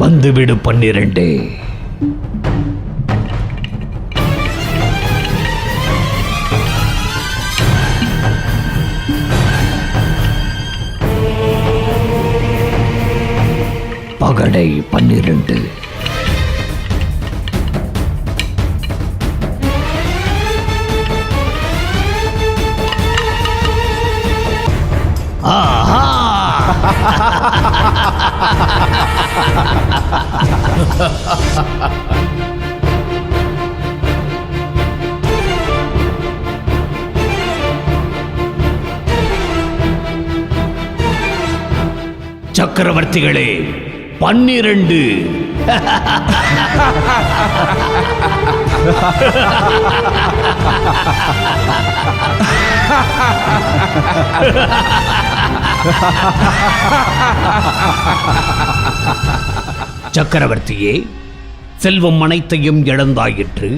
வந்துவிடு 12. பகடை 12. ஆஹா! சக்கரவர்த்திகளே 12. சக்கரவர்த்தியே, செல்வம் அனைத்தையும் இழந்தாயிற்று.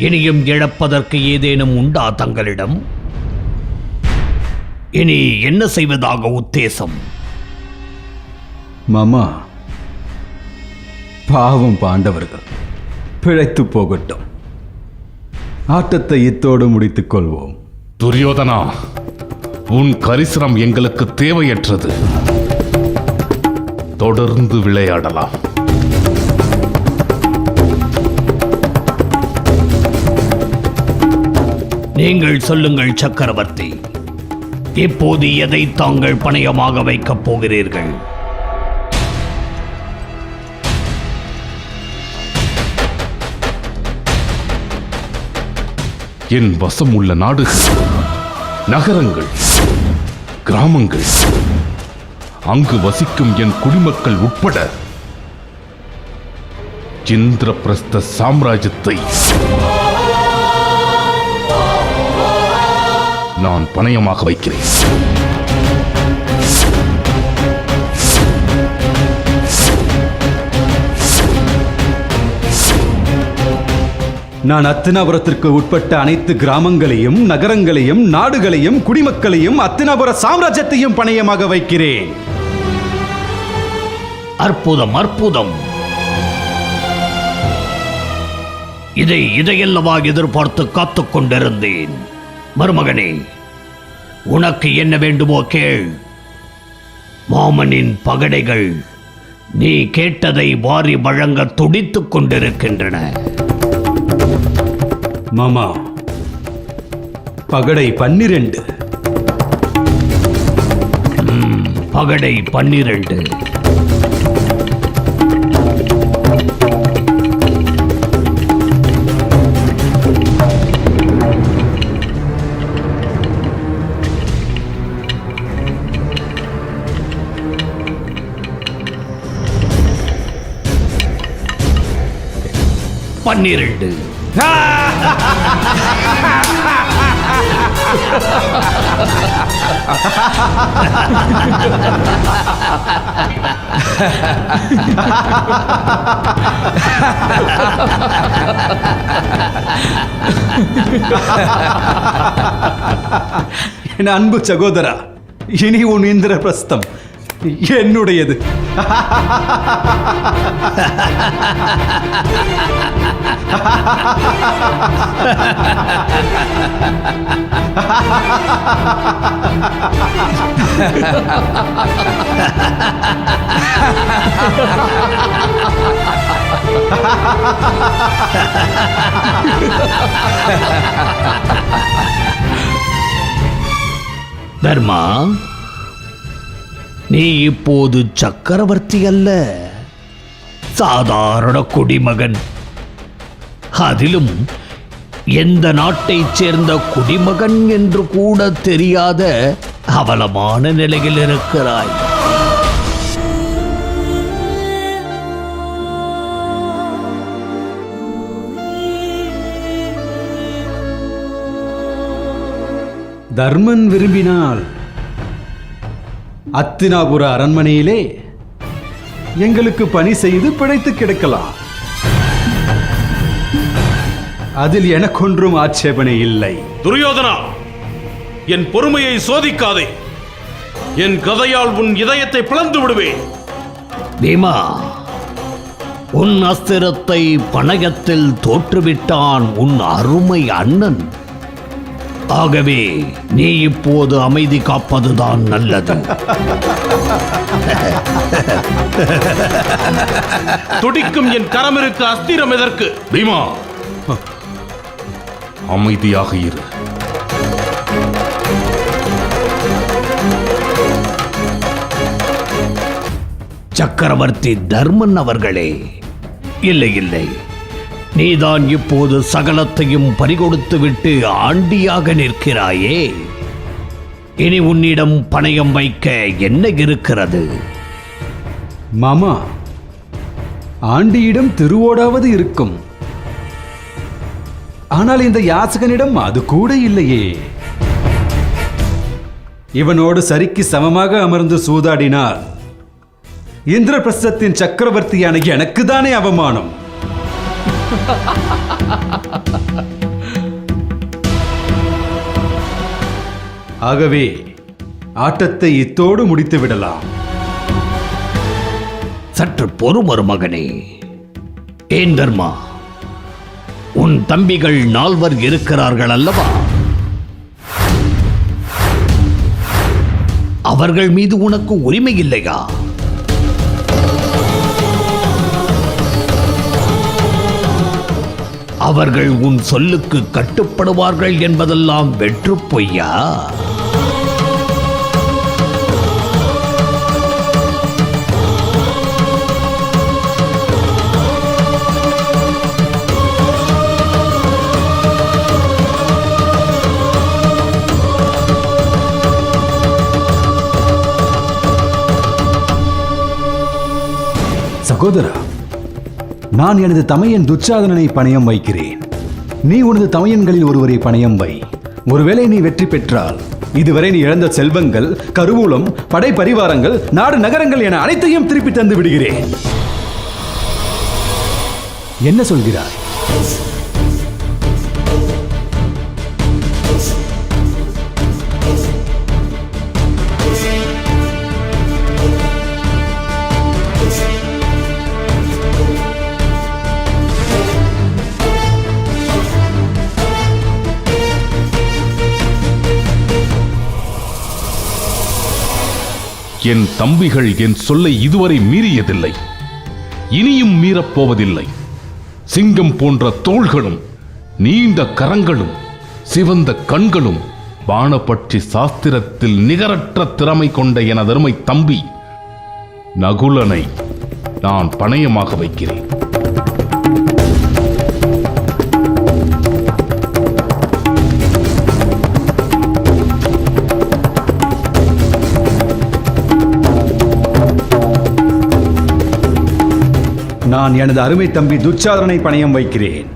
இனியும் இழப்பதற்கு ஏதேனும் உண்டா தங்களிடம்? இனி என்ன செய்வதாக உத்தேசம்? மாமா, பாவம் பாண்டவர்கள் பிழைத்து போகட்டும். ஆட்டத்தை இத்தோடு முடித்துக் கொள்வோம். துரியோதனா, உன் கரிசனம் எங்களுக்கு தேவையற்றது. தொடர்ந்து விளையாடலாம். நீங்கள் சொல்லுங்கள் சக்கரவர்த்தி, இப்போது எதை தாங்கள் பணயமாக வைக்கப் போகிறீர்கள்? என் வசம் உள்ள நாடுகள், நகரங்கள், கிராமங்கள், அங்கு வசிக்கும் என் குடிமக்கள் உட்பட இந்திரபிரஸ்த சாம்ராஜ்யத்தை நான் பணயமாக வைக்கிறேன். நான் அத்தினாபுரத்திற்கு உட்பட்ட அனைத்து கிராமங்களையும், நகரங்களையும், நாடுகளையும், குடிமக்களையும், அத்தினாபுர சாம்ராஜ்யத்தையும் பணயமாக வைக்கிறேன். அற்புதம், அற்புதம். இதையல்லவா எதிர்பார்த்து காத்துக் கொண்டிருந்தேன். மருமகனே, உனக்கு என்ன வேண்டுமோ கேள். மாமனின் பகடைகள் நீ கேட்டதை வாரி வழங்க துடித்துக் கொண்டிருக்கின்றன. மாமா, பகடை 12. பகடை 12. பன்னிரண்டு. என் அன்பு சகோதரா, இனி உன் இந்திரபிரஸ்தம் என்னுடையது. தர்மா, நீ இப்போது சக்கரவர்த்தி அல்ல, சாதாரண குடிமகன். அதிலும் எந்த நாட்டைச் சேர்ந்த குடிமகன் என்று கூட தெரியாத அவலமான நிலையில் இருக்கிறாய். தர்மன் விரும்பினால் அத்தினாபுர அரண்மனையிலே எங்களுக்கு பணி செய்து பிழைத்து கிடக்கலாம். அதில் எனக்கொன்றும் ஆட்சேபனை இல்லை. துரியோதனா, என் பொறுமையை சோதிக்காதே. என் கதையால் உன் இதயத்தை பிளந்து விடுவேன். பீமா, உன் அஸ்திரத்தை பணயத்தில் தோற்றுவிட்டான் உன் அருமை அண்ணன். ஆகவே நீ இப்போது அமைதி காப்பதுதான் நல்லது. துடிக்கும் என் கரமிருக்கு அஸ்திரம் எதற்கு? பீமா, அமைதியாக இரு. சக்கரவர்த்தி தர்மன் அவர்களே, இல்லை இல்லை, நீதான் இப்போது சகலத்தையும் பறிகொடுத்து விட்டு ஆண்டியாக நிற்கிறாயே. இனி உன்னிடம் பணயம் வைக்க என்ன இருக்கிறது? மாமா, ஆண்டியிடம் திருவோடாவது இருக்கும். ஆனால் இந்த யாசகனிடம் அது கூட இல்லையே. இவனோடு சரிக்கு சமமாக அமர்ந்து சூதாடினால் இந்திரபிரஸ்தத்தின் சக்கரவர்த்தியான எனக்கு தானே அவமானம். ஆகவே ஆட்டத்தை இத்தோடு முடித்து விடலாம். சற்று பொறுமரு மகனே. ஏன் தர்மா, உன் தம்பிகள் 4 இருக்கிறார்கள் அல்லவா? அவர்கள் மீது உனக்கு உரிமை இல்லையா? அவர்கள் உன் சொல்லுக்கு கட்டுப்படுவார்கள் என்பதெல்லாம் வெற்று பொய்யா? சகோதரா, நான் எனது தமையன் துச்சாதனனை பணயம் வைக்கிறேன். நீ உனது தமையன்களில் ஒருவரை பணயம் வை. ஒருவேளை நீ வெற்றி பெற்றால் இதுவரை நீ இழந்த செல்வங்கள், கருவூலம், படை பரிவாரங்கள், நாடு நகரங்கள் என அனைத்தையும் திருப்பி தந்து விடுகிறேன். என்ன சொல்கிறாய்? என் தம்பிகள் என் சொல்லை இதுவரை மீறியதில்லை, இனியும் மீறப்போவதில்லை. சிங்கம் போன்ற தோள்களும், நீண்ட கரங்களும், சிவந்த கண்களும், பாணபட்சி சாஸ்திரத்தில் நிகரற்ற திறமை கொண்ட எனதருமை தம்பி நகுலனை நான் பணயமாக வைக்கிறேன். நான் எனது அருமை தம்பி துச்சாதனனை பணயம் வைக்கிறேன்.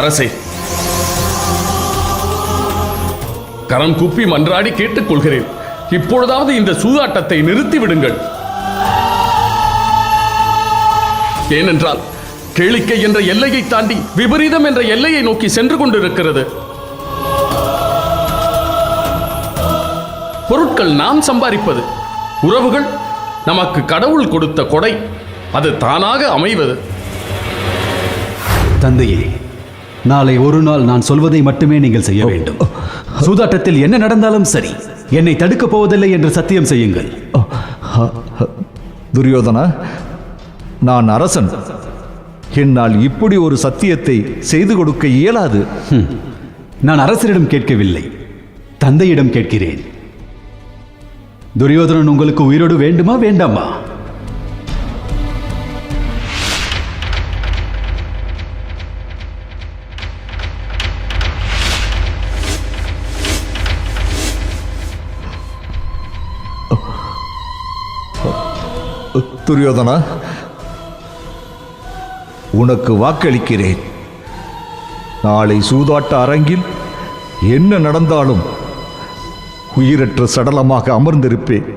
அரசே, கரம் கூப்பி மன்றாடி கேட்டுக்கொள்கிறேன், இப்பொழுதாவது இந்த சூதாட்டத்தை நிறுத்திவிடுங்கள். ஏனென்றால் கேளிக்கை என்ற எல்லையை தாண்டி விபரீதம் என்ற எல்லையை நோக்கி சென்று கொண்டிருக்கிறது. பொருட்கள் நாம் சம்பாதிப்பது, உறவுகள் நமக்கு கடவுள் கொடுத்த கொடை, அது தானாக அமைவது. தந்தையே, நாளை ஒரு நாள் நான் சொல்வதை மட்டுமே நீங்கள் செய்ய வேண்டும். சூதாட்டத்தில் என்ன நடந்தாலும் சரி, என்னை தடுக்கப் போவதில்லை என்று சத்தியம் செய்யுங்கள். துரியோதனா, நான் அரசன். என்னால் இப்படி ஒரு சத்தியத்தை செய்து கொடுக்க இயலாது. நான் அரசரிடம் கேட்கவில்லை, தந்தையிடம் கேட்கிறேன். துரியோதனன் உங்களுக்கு உயிரோடு வேண்டுமா வேண்டாமா? துரியோதனா, உனக்கு வாக்களிக்கிறேன். நாளை சூதாட்ட அரங்கில் என்ன நடந்தாலும் உயிரற்ற சடலமாக அமர்ந்திருப்பேன்.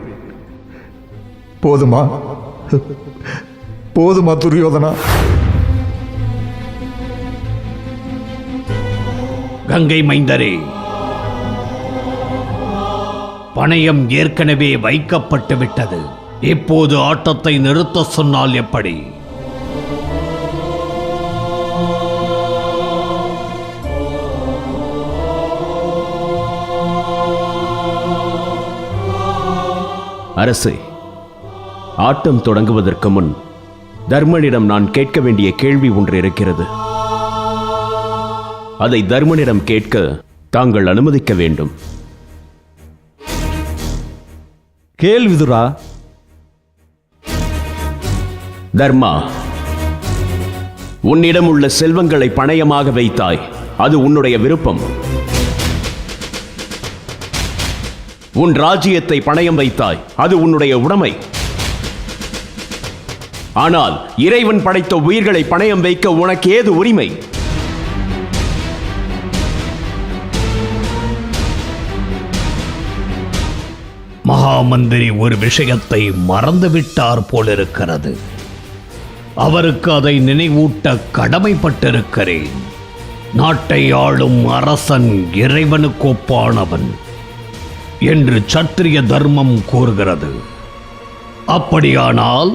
போதுமா? போதுமா துரியோதனா? கங்கை மைந்தரே, பணயம் ஏற்கனவே வைக்கப்பட்டு விட்டது. இப்போது ஆட்டத்தை நிறுத்த சொன்னால் எப்படி? அரசே, ஆட்டம் தொடங்குவதற்கு முன் தர்மனிடம் நான் கேட்க வேண்டிய கேள்வி ஒன்று இருக்கிறது. அதை தர்மனிடம் கேட்க தாங்கள் அனுமதிக்க வேண்டும். கேள் விதுரா. தர்மா, உன்னிடம் உள்ள செல்வங்களை பணயமாக வைத்தாய். அது உன்னுடைய விருப்பம். உன் ராஜ்யத்தை பணயம் வைத்தாய். அது உன்னுடைய உடைமை. ஆனால் இறைவன் படைத்த உயிர்களை பணயம் வைக்க உனக்கு ஏது உரிமை? மகாமந்திரி ஒரு விஷயத்தை மறந்துவிட்டார் போலிருக்கிறது. அவருக்கு அதை நினைவூட்ட கடமைப்பட்டிருக்கிறேன். நாட்டை ஆளும் அரசன் இறைவனுக்கு ஒப்பானவன் என்று சத்திரிய தர்மம் கூறுகிறது. அப்படியானால்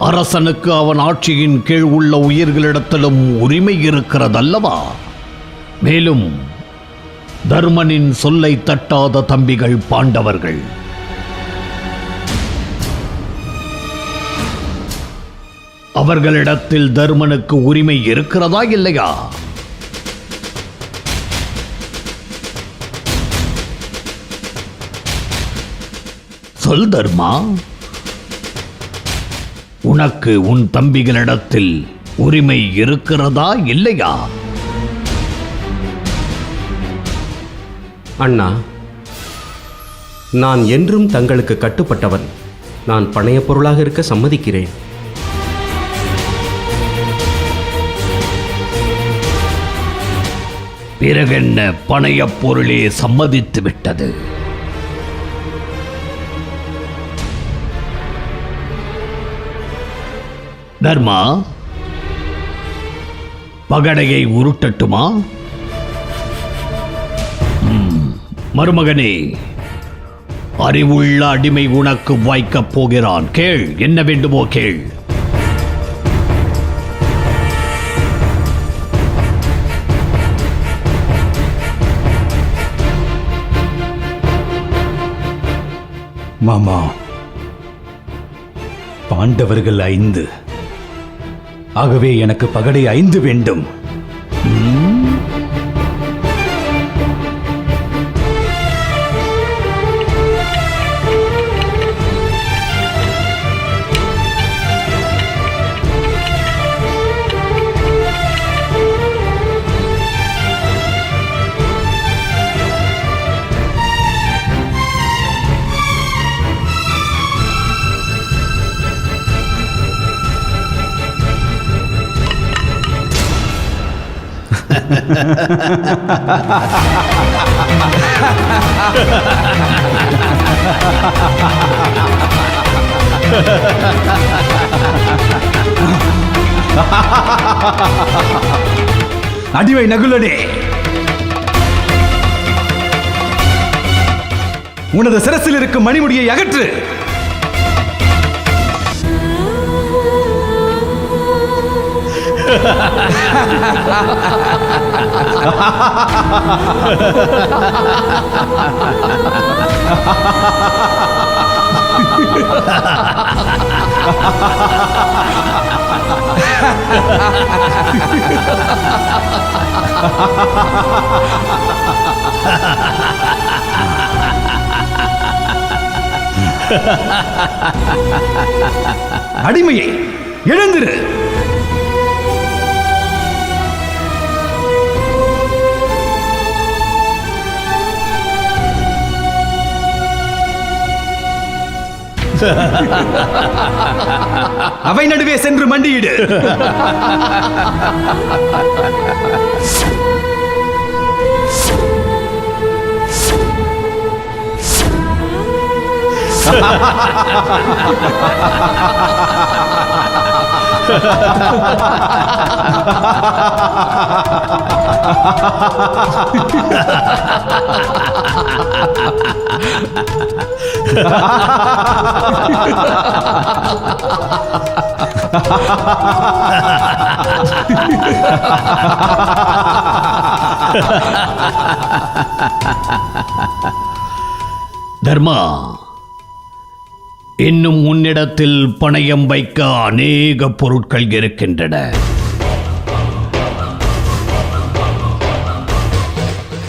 அரசனுக்கு அவன் ஆட்சியின் கீழ் உள்ள உயிர்களிடத்திலும் உரிமை இருக்கிறதல்லவா? மேலும் தர்மனின் சொல்லை தட்டாத தம்பிகள் பாண்டவர்கள். அவர்களிடத்தில் தர்மனுக்கு உரிமை இருக்கிறதா இல்லையா? சொல் தர்மா, உனக்கு உன் தம்பிகளிடத்தில் உரிமை இருக்கிறதா இல்லையா? அண்ணா, நான் என்றும் தங்களுக்கு கட்டுப்பட்டவன். நான் பணைய பொருளாக இருக்க சம்மதிக்கிறேன். பிறகென்ன, பணையப் பொருளே சம்மதித்து விட்டது. தர்மா, பகடையை உருட்டட்டுமா? மருமகனே, அறிவுள்ள அடிமை உனக்கு வாய்க்கப் போகிறான். கேள், என்ன வேண்டுமோ கேள். மாமா, பாண்டவர்கள் 5. ஆகவே எனக்கு பகடை 5 வேண்டும். அடிமை நகுலனே, உனது சிரசில் இருக்கும் மணிமுடியை அகற்று. அடிமையை எழுந்திரு. அவை நடுவே சென்று மண்டியிடு. தர்மா, இன்னும் உன்னிடத்தில் பணயம் வைக்க அநேக பொருட்கள் இருக்கின்றன.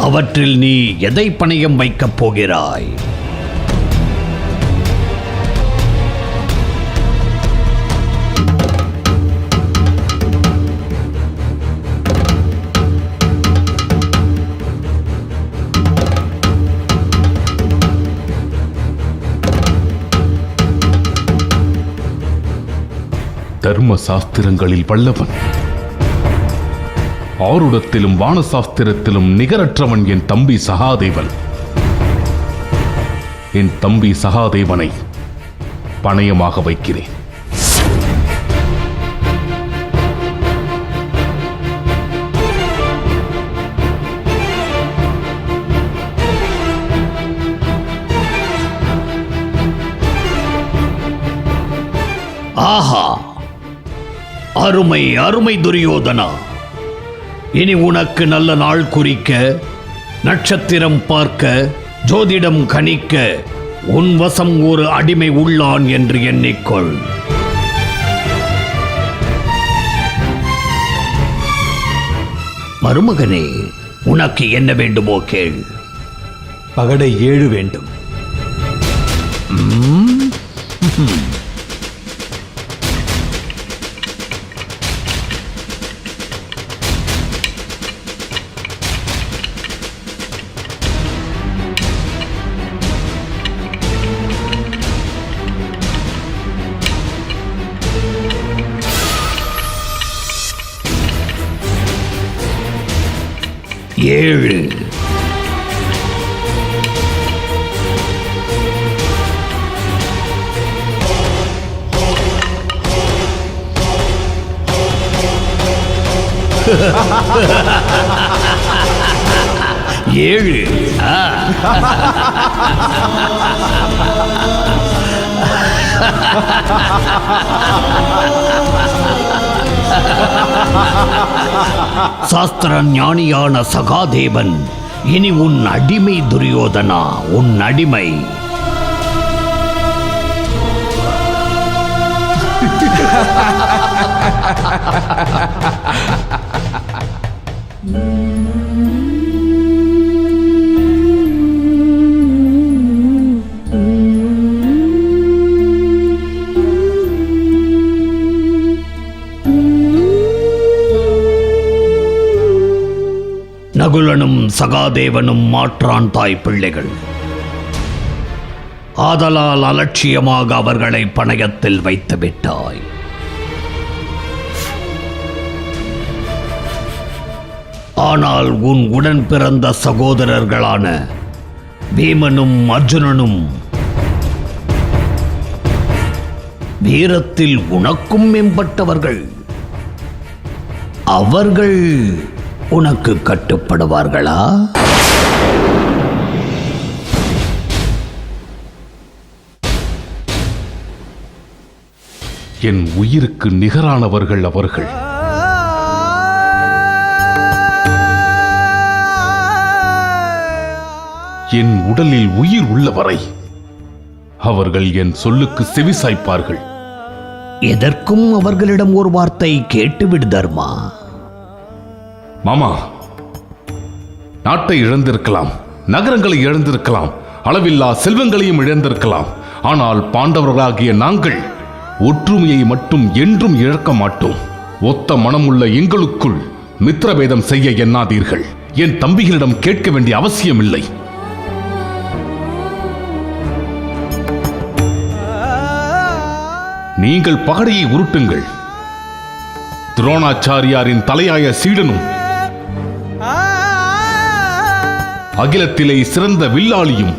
அவற்றில் நீ எதை பணயம் வைக்கப் போகிறாய்? தர்ம சாஸ்திரங்களில் வல்லவன், ஆருடத்திலும் வானசாஸ்திரத்திலும் நிகரற்றவன் என் தம்பி சகாதேவன். என் தம்பி சகாதேவனை பணயமாக வைக்கிறேன். ஆஹா, அருமை அருமை துரியோதனா! இனி உனக்கு நல்ல நாள் குறிக்க, நட்சத்திரம் பார்க்க, ஜோதிடம் கணிக்க உன் வசம் ஒரு அடிமை உள்ளான் என்று எண்ணிக்கொள். மருமகனே, உனக்கு என்ன வேண்டுமோ கேள். பகடை 7 வேண்டும். ஏழு. ஏழு. சாஸ்திர ஞானியான சகாதேவன் இனி உன் அடிமை துரியோதனா, உன் அடிமை. நகுலனும் சகாதேவனும் மாற்றான் தாய் பிள்ளைகள். ஆதலால் அலட்சியமாக அவர்களை பணயத்தில் வைத்து விட்டாய். ஆனால் உன் உடன் பிறந்த சகோதரர்களான பீமனும் அர்ஜுனனும் வீரத்தில் உனக்கும் மேம்பட்டவர்கள். அவர்கள் உனக்கு கட்டுப்படுவார்களா? என் உயிருக்கு நிகரானவர்கள் அவர்கள். என் உடலில் உயிர் உள்ளவரை அவர்கள் என் சொல்லுக்கு செவிசாய்ப்பார்கள். எதற்கும் அவர்களிடம் ஒரு வார்த்தை கேட்டுவிடு தர்மா. மாமா, நாட்டை இழந்திருக்கலாம், நகரங்களை இழந்திருக்கலாம், அளவில்லா செல்வங்களையும் இழந்திருக்கலாம். ஆனால் பாண்டவர்களாகிய நாங்கள் ஒற்றுமையை மட்டும் என்றும் இழக்க மாட்டோம். ஒத்த மனமுள்ள எங்களுக்குள் மித்திரபேதம் செய்ய எண்ணாதீர்கள். என் தம்பிகளிடம் கேட்க வேண்டிய அவசியமில்லை. நீங்கள் பகடையை உருட்டுங்கள். துரோணாச்சாரியாரின் தலையாய சீடனும் அகிலத்திலே சிறந்த வில்லாளியும்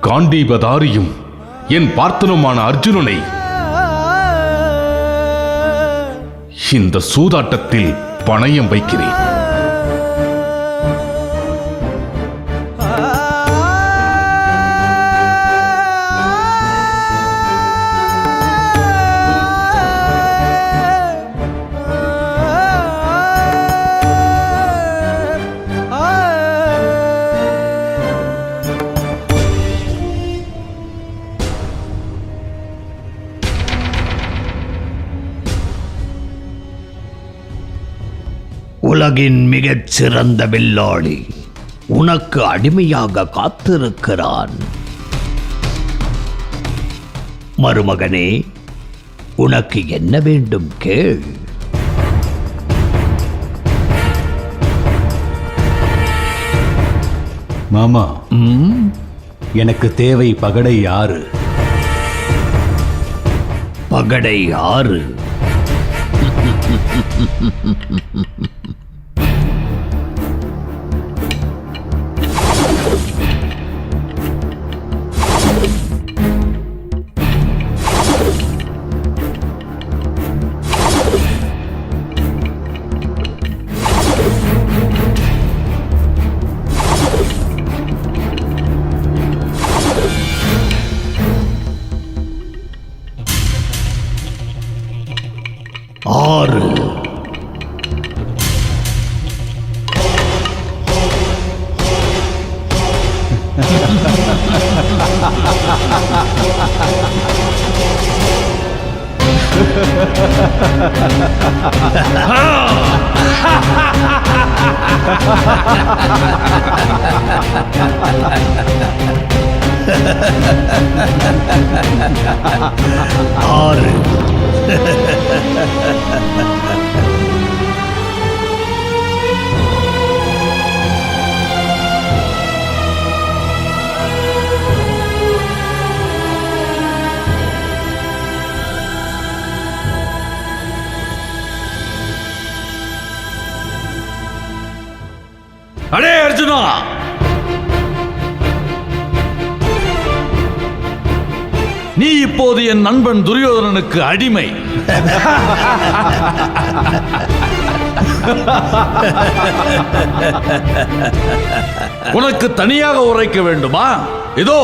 காண்டீபதாரியும் என் பார்த்தனுமான அர்ஜுனனை இந்த சூதாட்டத்தில் பணயம் வைக்கிறேன். உலகின் மிகச் சிறந்த வில்லாளி உனக்கு அடிமையாக காத்திருக்கிறான். மருமகனே, உனக்கு என்ன வேண்டும் கேள். மாமா, எனக்கு தேவை பகடை 6. பகடை 6? அடே அர்ஜுனா, நீ இப்போது என் நண்பன் துரியோதனனுக்கு அடிமை. உனக்கு தனியாக உரைக்க வேண்டுமா? இதோ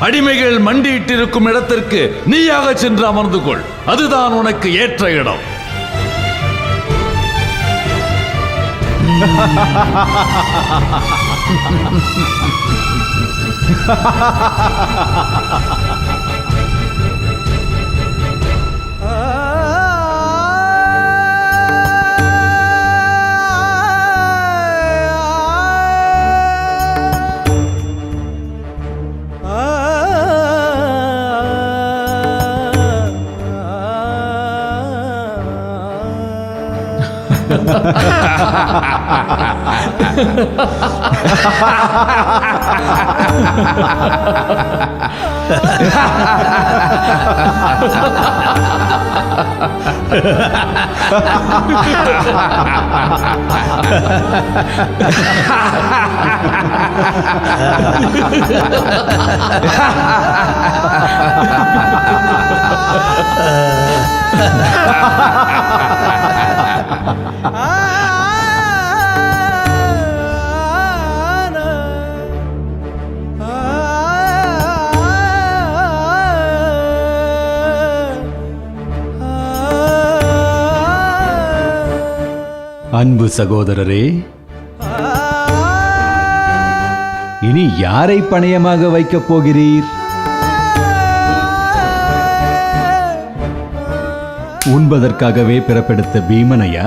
அடிமைகள் மண்டியிட்டிருக்கும் இடத்திற்கு நீயாக சென்று அமர்ந்து கொள். அதுதான் உனக்கு ஏற்ற இடம். அன்பு சகோதரரே, இனி யாரை பணயமாக வைக்கப் போகிறீர்? உண்பதற்காகவே பிறப்பெடுத்த பீமனையா?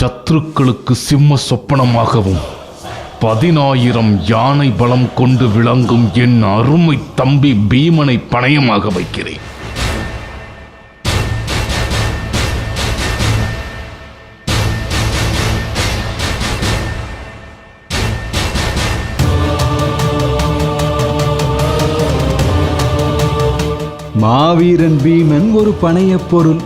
சத்துருக்களுக்கு சிம்ம சொப்பனமாகவும் 10,000 யானை பலம் கொண்டு விளங்கும் என் அருமை தம்பி பீமனை பணயமாக வைக்கிறேன். மாவீரன் பீமன் ஒரு பணயப் பொருள்.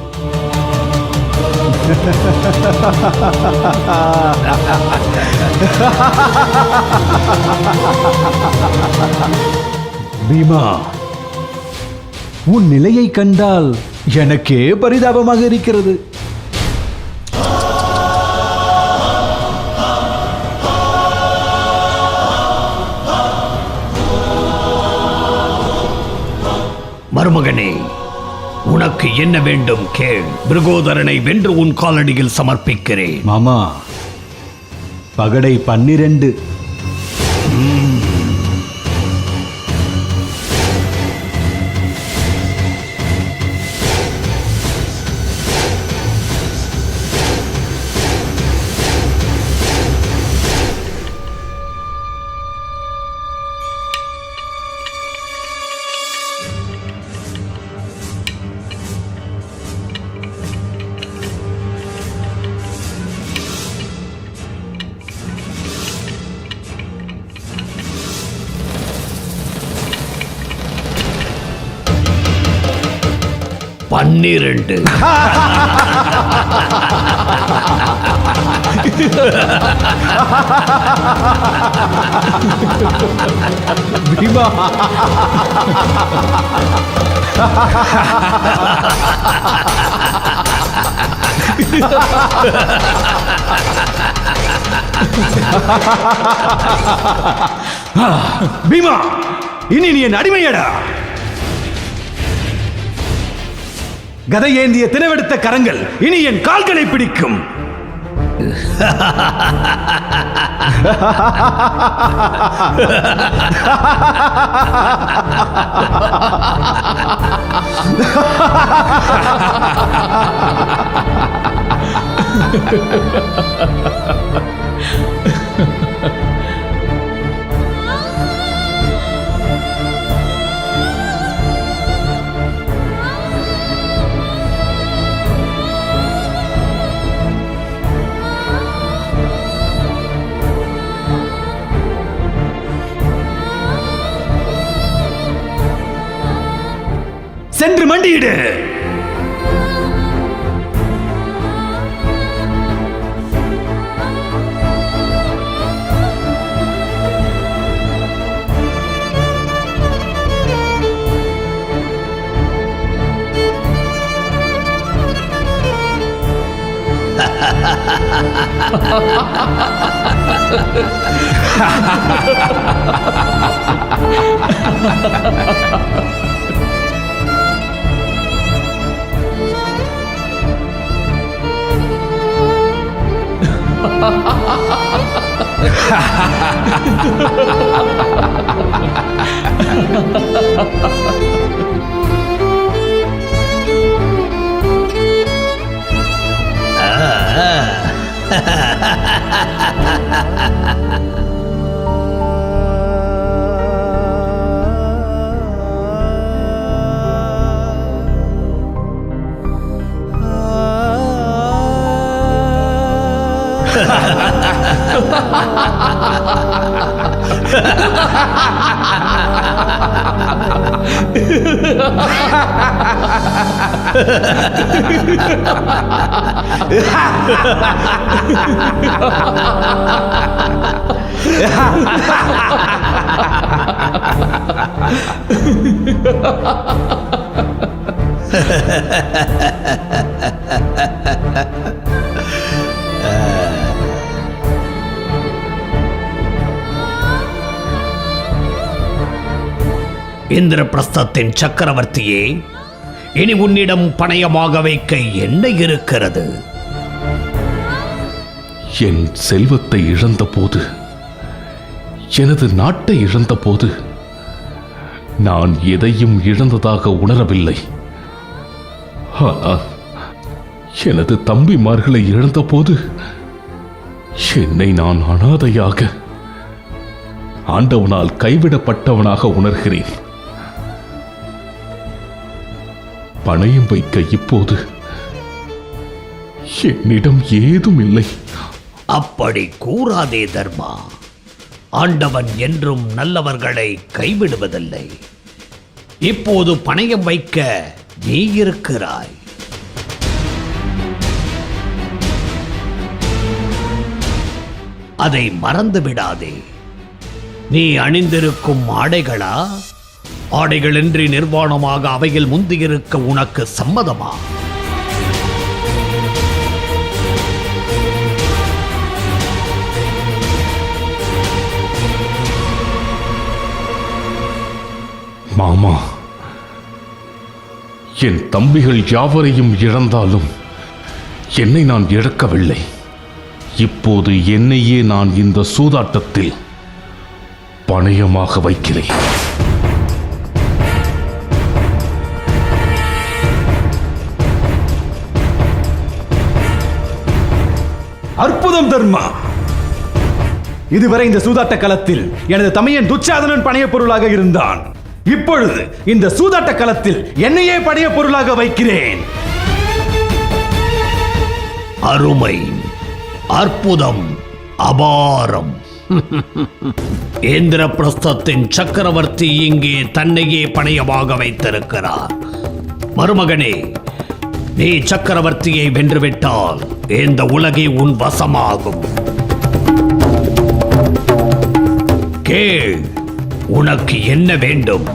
பீமா, உன் நிலையை கண்டால் எனக்கே பரிதாபமாக இருக்கிறது. மருமகனே, உனக்கு என்ன வேண்டும் கேள். பிருகோதரனை வென்று உன் காலடியில் சமர்ப்பிக்கிறேன். மாமா, பகடை 12. பன்னிரண்டு. பீமா, பீமா, இனி நீ என் அடிமையடா. கதை ஏந்திய தினவெடுத்த கரங்கள் இனி என் கால்களை பிடிக்கும். சென்று மண்டியிடு. இந்திரபிரஸ்தத்தின் சக்கரவர்த்தியே, இனி உன்னிடம் பணயமாக வைக்க என்ன இருக்கிறது? என் செல்வத்தை இழந்த போது, எனது நாட்டை இழந்த போது நான் எதையும் இழந்ததாக உணரவில்லை. ஆனால் எனது தம்பிமார்களை இழந்த போது என்னை நான் அனாதையாக, ஆண்டவனால் கைவிடப்பட்டவனாக உணர்கிறேன். பணயம் வைக்க இப்போது என்னிடம் ஏதும் இல்லை. அப்படி கூறாதே தர்மா. ஆண்டவன் என்றும் நல்லவர்களை கைவிடுவதில்லை. இப்போது பணயம் வைக்க நீ இருக்கிறாய். அதை மறந்து விடாதே. நீ அணிந்திருக்கும் ஆடைகளா? ஆடைகளின்றி நிர்வாணமாக அவையில் முந்தியிருக்க உனக்கு சம்மதமா? மாமா, என் தம்பிகள் யாவரையும் இழந்தாலும் என்னை நான் இழக்கவில்லை. இப்போது என்னையே நான் இந்த சூதாட்டத்தில் பணயமாக வைக்கிறேன். அற்புதம் தர்மா! இதுவரை இந்த சூதாட்ட களத்தில் எனது தமையன் துச்சாதனன் பணைய பொருளாக இருந்தான். இப்பொழுது இந்த சூதாட்ட களத்தில் என்னையே பணைய பொருளாக வைக்கிறேன். அருமை, அற்புதம், அபாரம். இந்திரபிரஸ்தத்தின் சக்கரவர்த்தி இங்கே தன்னையே பணையமாக வைத்திருக்கிறார். மருமகனே, நீ சக்கரவர்த்தியை வென்றுவிட்டால் இந்த உலகே உன் வசமாகும். கேள், உனக்கு என்ன வேண்டும்?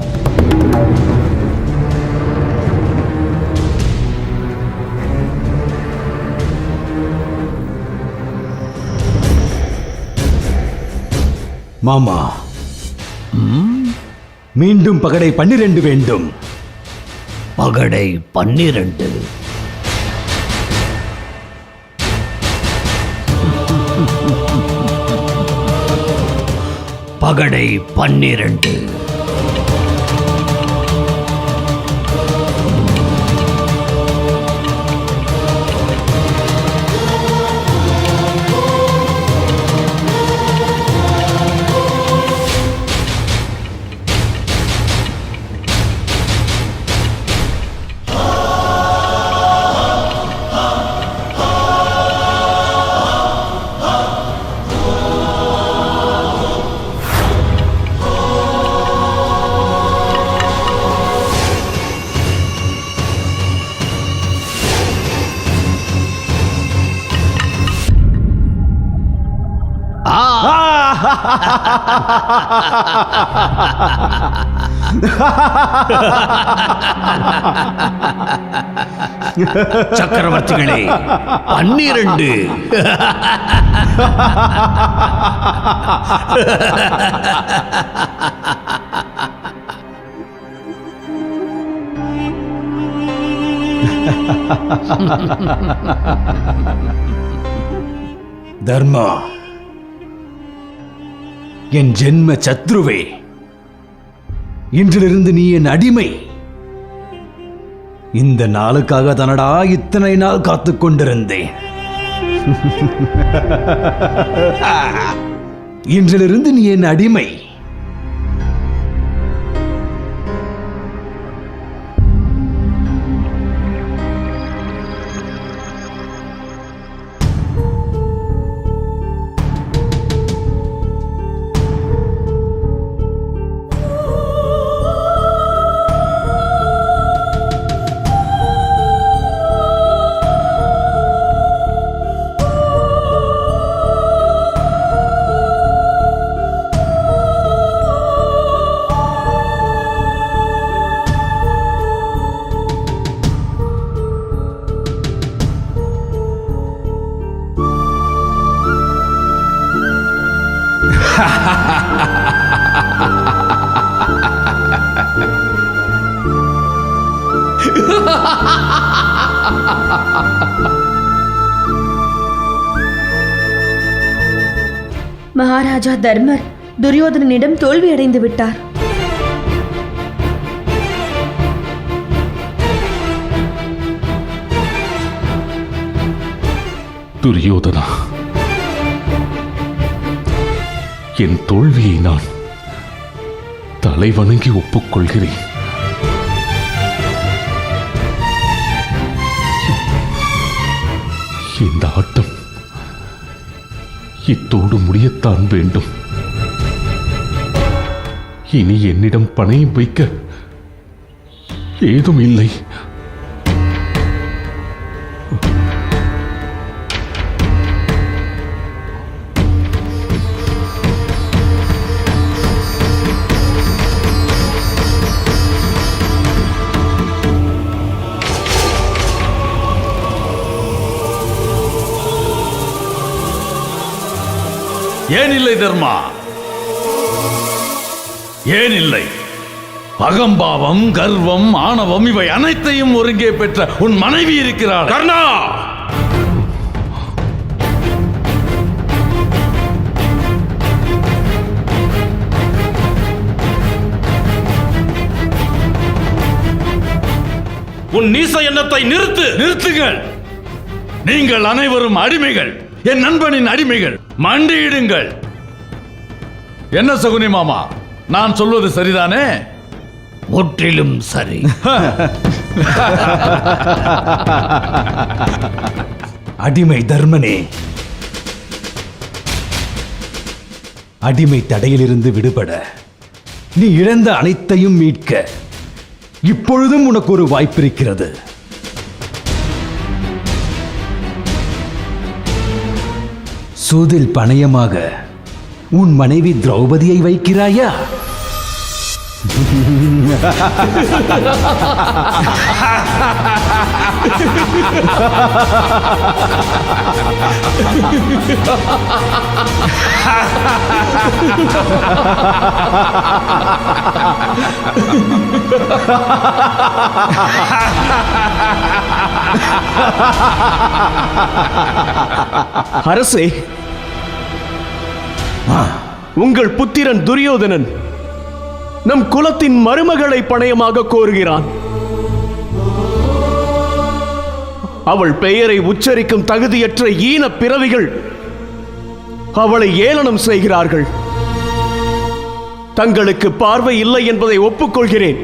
மாமா, மீண்டும் பகடை 12 வேண்டும். பகடை 12? பகடை 12. சக்கரவர்த்திகளே, 12. தர்மா, என் ஜென்ம சத்ருவே, இன்றிலிருந்து நீ என் அடிமை. இந்த நாளுக்காக தானடா இத்தனை நாள் காத்துக் கொண்டிருந்தேன். இன்றிலிருந்து நீ என் அடிமை. மகாராஜா தர்மர் துரியோதனனிடம் தோல்வியடைந்து விட்டார். துரியோதனா, என் தோல்வியை நான் தலைவணங்கி ஒப்புக்கொள்கிறேன். இந்த ஆட்டம் இத்தோடு முடியத்தான் வேண்டும். இனி என்னிடம் பணையம் வைக்க ஏதும் இல்லை. ஏன் இல்லை தர்மா? ஏன் இல்லை? அகம்பாவம், கர்வம், ஆணவம் இவை அனைத்தையும் ஒருங்கே பெற்ற உன் மனைவி இருக்கிறாள். கர்ணா, உன் நீச எண்ணத்தை நிறுத்துங்கள். நீங்கள் அனைவரும் அடிமைகள், என் நண்பனின் அடிமைகள். மண்டியிடுங்கள். என்ன சகுனி மாமா, நான் சொல்வது சரிதானே? முற்றிலும் சரி. அடிமை தர்மனே, அடிமை தடையிலிருந்து விடுபட நீ இழந்த அனைத்தையும் மீட்க இப்பொழுதும் உனக்கு ஒரு வாய்ப்பிருக்கிறது. சூதில் பணயமாக உன் மனைவி திரௌபதியை வைக்கிறாயா? அரசே, உங்கள் புத்திரன் துரியோதனன் நம் குலத்தின் மருமகளை பணயமாக கோருகிறான். அவள் பெயரை உச்சரிக்கும் தகுதியற்ற ஈன பிறவிகள் அவளை ஏளனம் செய்கிறார்கள். தங்களுக்கு பார்வை இல்லை என்பதை ஒப்புக்கொள்கிறேன்.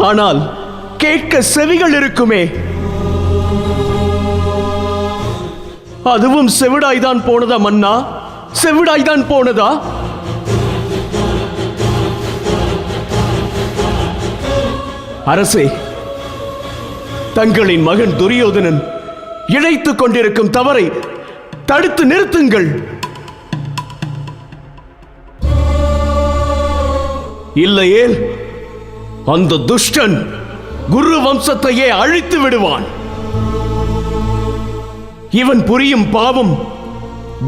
ஆனால் கேட்க செவிகள் இருக்குமே. அதுவும் செவிடாய்தான் போனதா மன்னா? செவிடாய்தான் போனதா? அரசே, தங்களின் மகன் துரியோதனன் இழைத்துக் கொண்டிருக்கும் தவறை தடுத்து நிறுத்துங்கள். இல்லையேல் அந்த துஷ்டன் குரு வம்சத்தையே அழித்து விடுவான். இவன் புரியும் பாவம்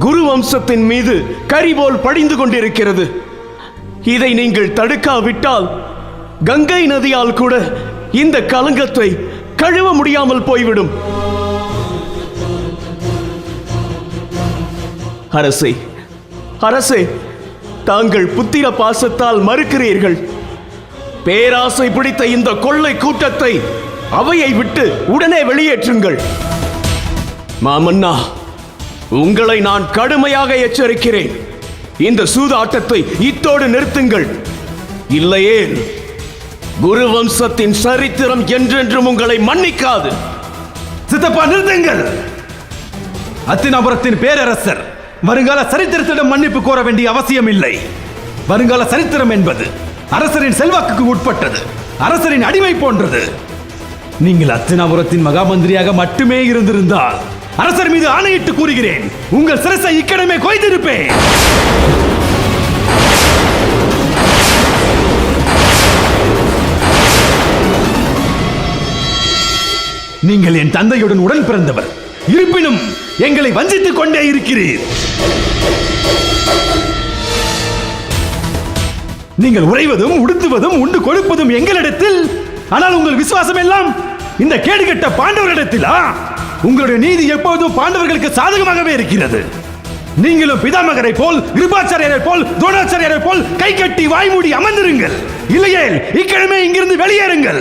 குரு வம்சத்தின் மீது கரிபோல் படிந்து கொண்டிருக்கிறது. இதை நீங்கள் தடுக்காவிட்டால் கங்கை நதியால் கூட இந்த கலங்கத்தை கழுவ முடியாமல் போய்விடும். அரசே, அரசே, தாங்கள் புத்திர பாசத்தால் மறுக்கிறீர்கள். பேராசை பிடித்த இந்த கொள்ளை கூட்டத்தை அவையை விட்டு உடனே வெளியேற்றுங்கள். மாமன்னா, உங்களை நான் கடுமையாக எச்சரிக்கிறேன். இந்த சூதாட்டத்தை இத்தோடு நிறுத்துங்கள். இல்லையே குரு வம்சத்தின் சரித்திரம் என்றென்றும் உங்களை மன்னிக்காது. சித்தப்பா, நிறுத்துங்கள். அத்தினாபுரத்தின் பேரரசர் வருங்கால சரித்திரத்திடம் மன்னிப்பு கோர வேண்டிய அவசியம் இல்லை. வருங்கால சரித்திரம் என்பது அரசரின் செல்வாக்குக்கு உட்பட்டது, அரசரின் அடிமை போன்றது. நீங்கள் அத்தினாபுரத்தின் மகாமந்திரியாக மட்டுமே இருந்திருந்தால் அரசர் மீது ஆணையிட்டு கூறுகிறேன், உங்கள் சிரசை இக்கணமே கொய்திருப்பேன். நீங்கள் என் தந்தையுடன் உடன் பிறந்தவர், இருப்பினும் எங்களை வஞ்சித்துக் கொண்டே இருக்கிறீர். நீங்கள் உறைவதும் உடுத்துவதும் உண்டு கொடுப்பதும் எங்களிடத்தில், ஆனால் உங்கள் விசுவாசம் எல்லாம் இந்த கேடுகட்ட பாண்டவர்களிடத்திலா? உங்களுடைய நீதி எப்போதும் பாண்டவர்களுக்கு சாதகமாகவே இருக்கிறது. நீங்களும் பிதாமகரை போல், கிருபாச்சாரியரை போல், துரோணாச்சாரியரை போல் கை கட்டி வாய்மூடி அமர்ந்திருங்கள். இல்லையே இக்கிழமை இங்கிருந்து வெளியேறுங்கள்.